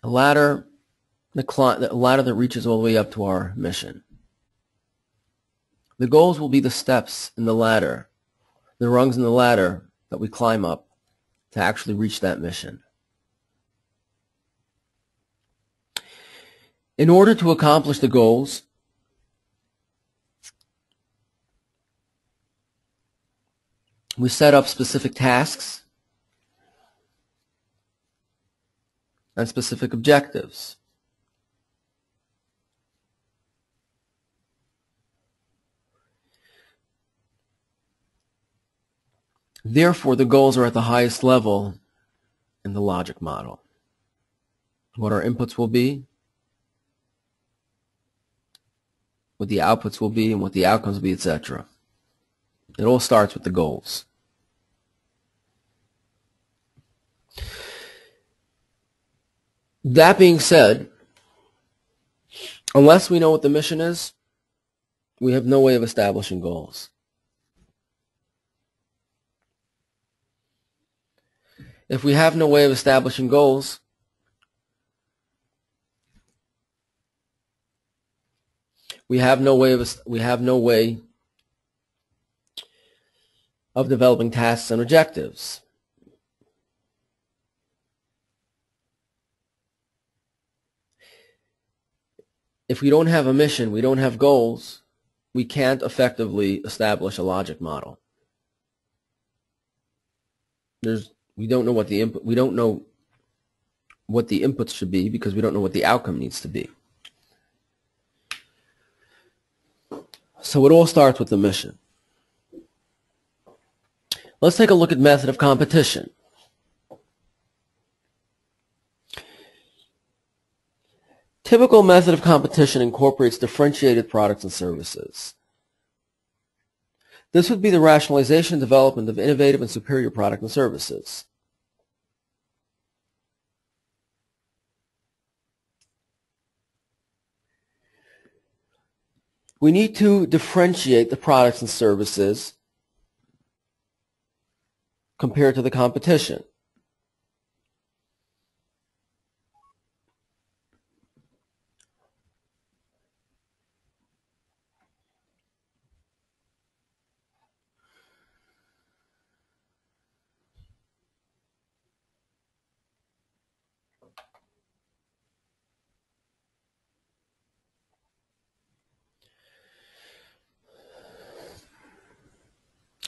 A ladder, the ladder that reaches all the way up to our mission. The goals will be the steps in the ladder, the rungs in the ladder that we climb up to actually reach that mission. In order to accomplish the goals, we set up specific tasks and specific objectives. Therefore, the goals are at the highest level in the logic model. What our inputs will be, what the outputs will be, and what the outcomes will be, etc. It all starts with the goals. That being said, unless we know what the mission is, we have no way of establishing goals. If we have no way of establishing goals, we have no way of developing tasks and objectives. If we don't have a mission, we don't have goals, we can't effectively establish a logic model. We don't know what the inputs should be because we don't know what the outcome needs to be. So it all starts with the mission. Let's take a look at method of competition. Typical method of competition incorporates differentiated products and services. This would be the rationalization and development of innovative and superior products and services. We need to differentiate the products and services compared to the competition.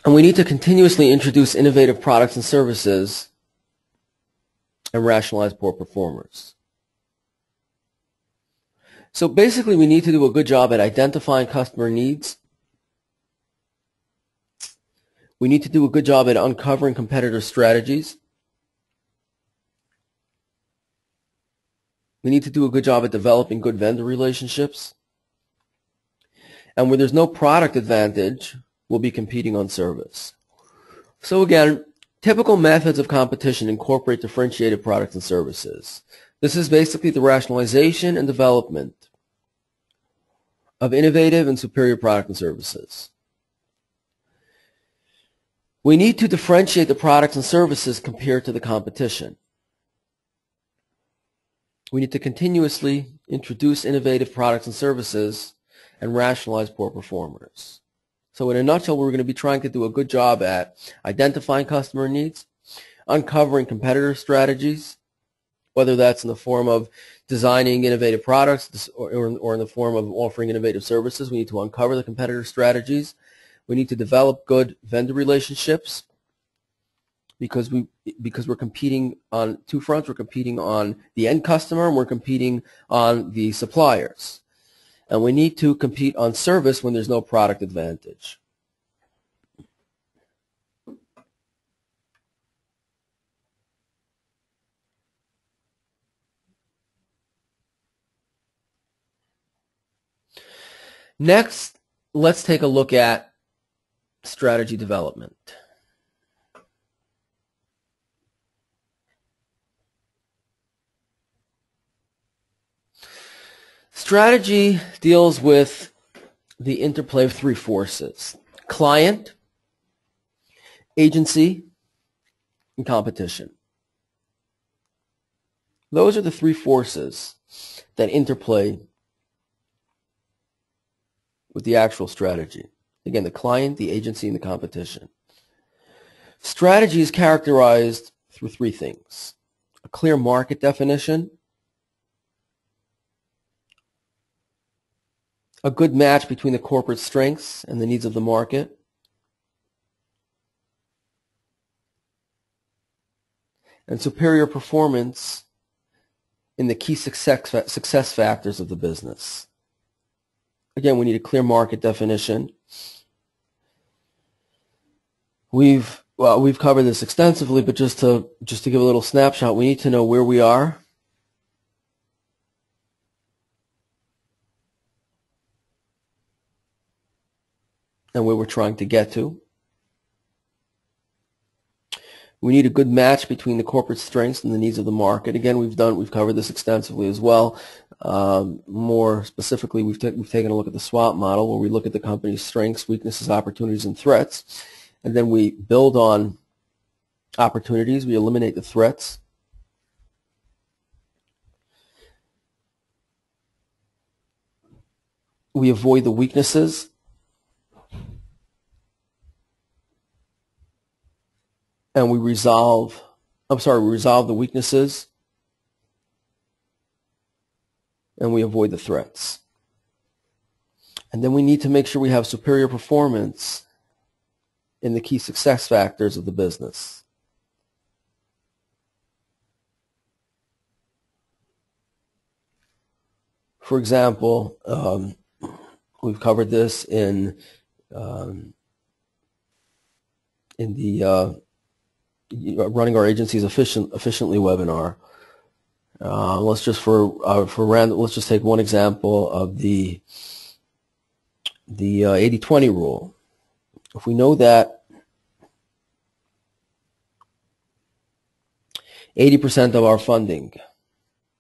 And we need to continuously introduce innovative products and services and rationalize poor performers. So basically, we need to do a good job at identifying customer needs. We need to do a good job at uncovering competitor strategies. We need to do a good job at developing good vendor relationships. And where there's no product advantage, we'll be competing on service. So again, typical methods of competition incorporate differentiated products and services. This is basically the rationalization and development of innovative and superior products and services. We need to differentiate the products and services compared to the competition. We need to continuously introduce innovative products and services and rationalize poor performers. So in a nutshell, we're going to be trying to do a good job at identifying customer needs, uncovering competitor strategies, whether that's in the form of designing innovative products or in the form of offering innovative services. We need to uncover the competitor strategies. We need to develop good vendor relationships because we're competing on two fronts. We're competing on the end customer and we're competing on the suppliers. And we need to compete on service when there's no product advantage. Next, let's take a look at strategy development. Strategy deals with the interplay of three forces: client, agency, and competition. Those are the three forces that interplay with the actual strategy. Again, the client, the agency, and the competition. Strategy is characterized through three things: a clear market definition, a good match between the corporate strengths and the needs of the market, and superior performance in the key success factors of the business. Again, we need a clear market definition. We've covered this extensively, but just to give a little snapshot, we need to know where we are, and where we're trying to get to. We need a good match between the corporate strengths and the needs of the market. Again, we've covered this extensively as well. More specifically, we've taken a look at the SWOT model, where we look at the company's strengths, weaknesses, opportunities, and threats, and then we build on opportunities. We eliminate the threats. We avoid the weaknesses. And we resolve the weaknesses, and we avoid the threats. And then we need to make sure we have superior performance in the key success factors of the business. For example, we've covered this in the running our agencies efficiently webinar. Let's just let's just take one example of the 80-20 rule. If we know that 80% of our funding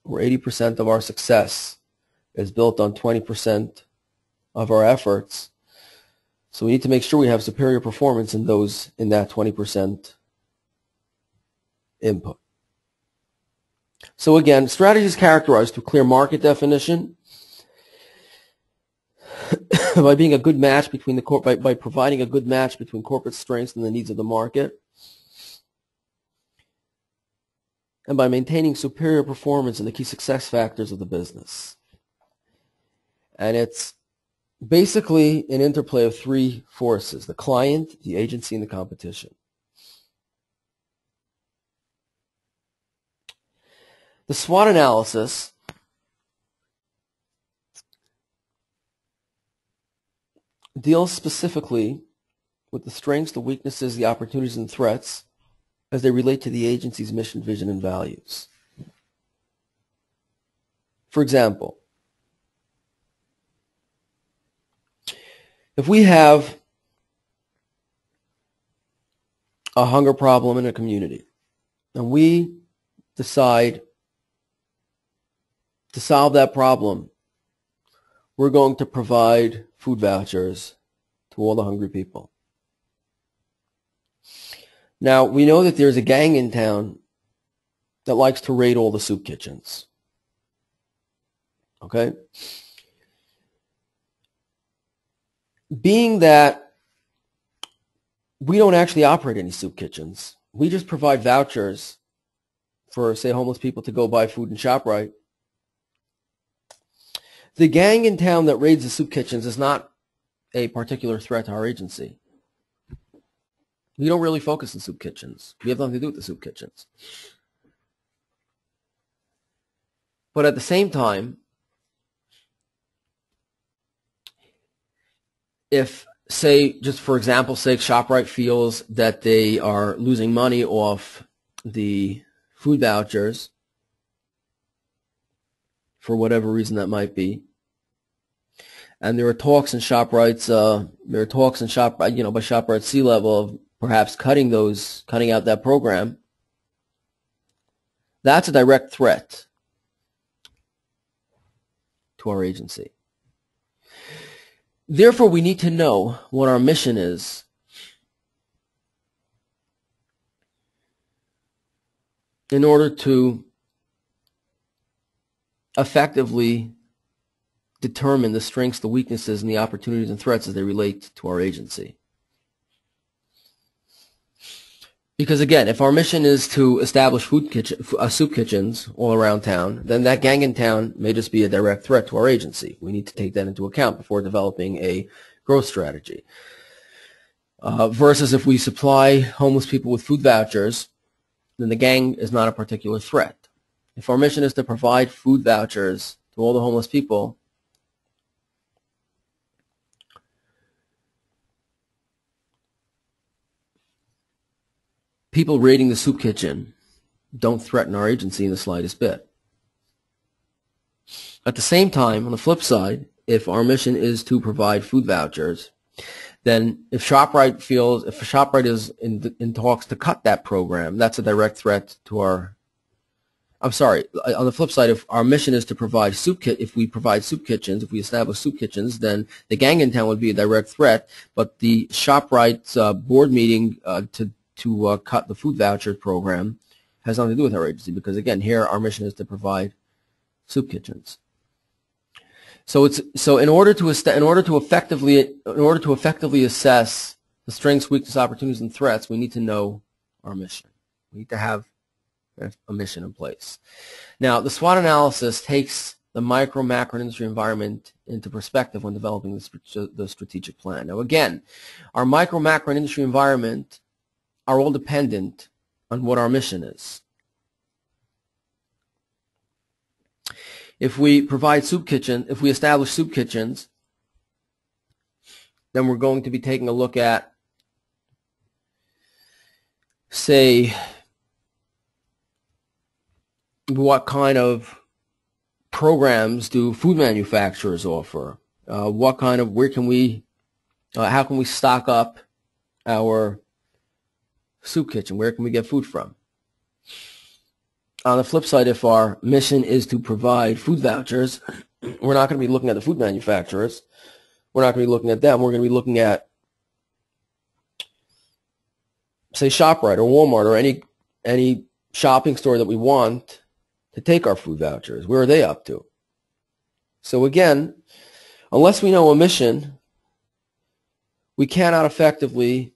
or 80% of our success is built on 20% of our efforts, so we need to make sure we have superior performance in that 20% input. So again, strategy is characterized through clear market definition, by being a good match between by providing a good match between corporate strengths and the needs of the market, and by maintaining superior performance in the key success factors of the business. And it's basically an interplay of three forces: the client, the agency, and the competition. The SWOT analysis deals specifically with the strengths, the weaknesses, the opportunities, and threats as they relate to the agency's mission, vision, and values. For example, if we have a hunger problem in a community and we decide to solve that problem, we're going to provide food vouchers to all the hungry people. Now, we know that there's a gang in town that likes to raid all the soup kitchens. Okay? Being that we don't actually operate any soup kitchens, we just provide vouchers for, say, homeless people to go buy food in ShopRite. The gang in town that raids the soup kitchens is not a particular threat to our agency. We don't really focus on soup kitchens. We have nothing to do with the soup kitchens. But at the same time, if, say, just for example's sake, ShopRite feels that they are losing money off the food vouchers, for whatever reason that might be, and there are talks in ShopRite's, by ShopRite's C-level of perhaps cutting out that program, that's a direct threat to our agency. Therefore, we need to know what our mission is in order to effectively determine the strengths, the weaknesses, and the opportunities and threats as they relate to our agency. Because again, if our mission is to establish soup kitchens all around town, then that gang in town may just be a direct threat to our agency. We need to take that into account before developing a growth strategy. Versus if we supply homeless people with food vouchers, then the gang is not a particular threat. If our mission is to provide food vouchers to all the homeless people, people raiding the soup kitchen don't threaten our agency in the slightest bit. At the same time, on the flip side, if our mission is to provide food vouchers, then if ShopRite is in talks to cut that program, that's a direct threat to our, I'm sorry, on the flip side, if our mission is to provide if we provide soup kitchens, if we establish soup kitchens, then the gang in town would be a direct threat, but the ShopRite's board meeting to cut the food voucher program has nothing to do with our agency, because again, here our mission is to provide soup kitchens. So in order to effectively assess the strengths, weaknesses, opportunities, and threats, we need to know our mission. We need to have a mission in place. Now, the SWOT analysis takes the micro, macro, and industry environment into perspective when developing the strategic plan. Now, again, our micro, macro, and industry environment are all dependent on what our mission is. If we establish soup kitchens, then we're going to be taking a look at, say, what kind of programs do food manufacturers offer? How can we stock up our soup kitchen? Where can we get food from? On the flip side, if our mission is to provide food vouchers, we're not going to be looking at the food manufacturers. We're not going to be looking at them. We're going to be looking at, say, ShopRite or Walmart or any shopping store that we want to take our food vouchers. Where are they up to? So again, unless we know a mission, we cannot effectively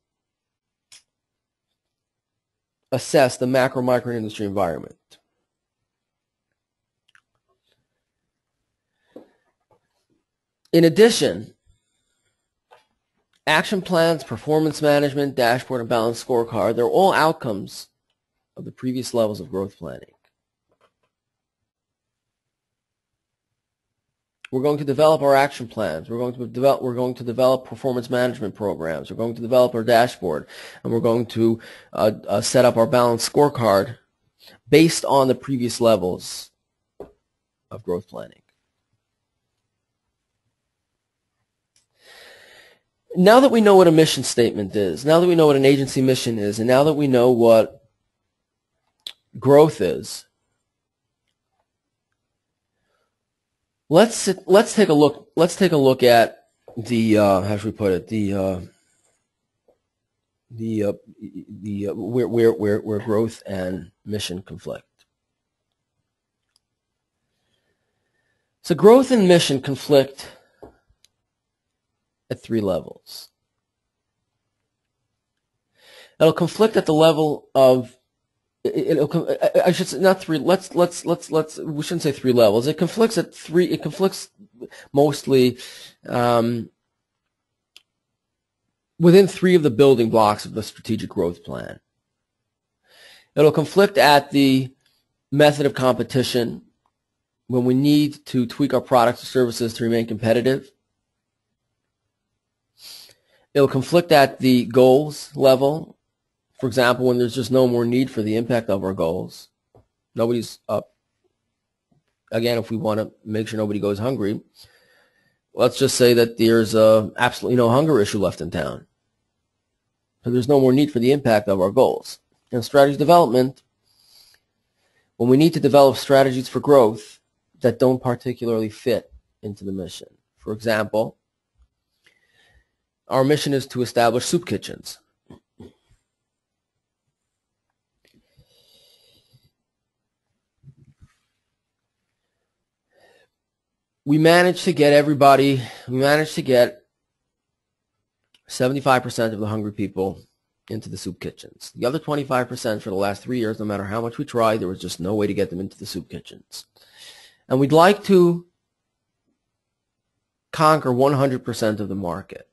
assess the macro, micro, and industry environment. In addition, action plans, performance management, dashboard, and balanced scorecard, they're all outcomes of the previous levels of growth planning. We're going to develop our action plans. We're going to develop performance management programs. We're going to develop our dashboard, and we're going to set up our balanced scorecard based on the previous levels of growth planning. Now that we know what a mission statement is, now that we know what an agency mission is, and now that we know what growth is, let's take a look at the how should we put it, where growth and mission conflict. So growth and mission conflict at three levels. It'll conflict at the level of, I should say not three. We shouldn't say three levels. It conflicts at three. It conflicts mostly within three of the building blocks of the strategic growth plan. It'll conflict at the method of competition, when we need to tweak our products or services to remain competitive. It'll conflict at the goals level. For example, when there's just no more need for the impact of our goals. Nobody's up. Again, if we want to make sure nobody goes hungry, let's just say that there's absolutely no hunger issue left in town. So there's no more need for the impact of our goals. In strategy development, when we need to develop strategies for growth that don't particularly fit into the mission. For example, our mission is to establish soup kitchens. we managed to get 75% of the hungry people into the soup kitchens. The other 25% for the last 3 years, no matter how much we tried, there was just no way to get them into the soup kitchens. And we'd like to conquer 100% of the market,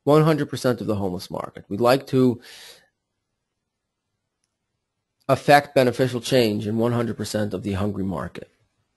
100% of the homeless market. We'd like to affect beneficial change in 100% of the hungry market.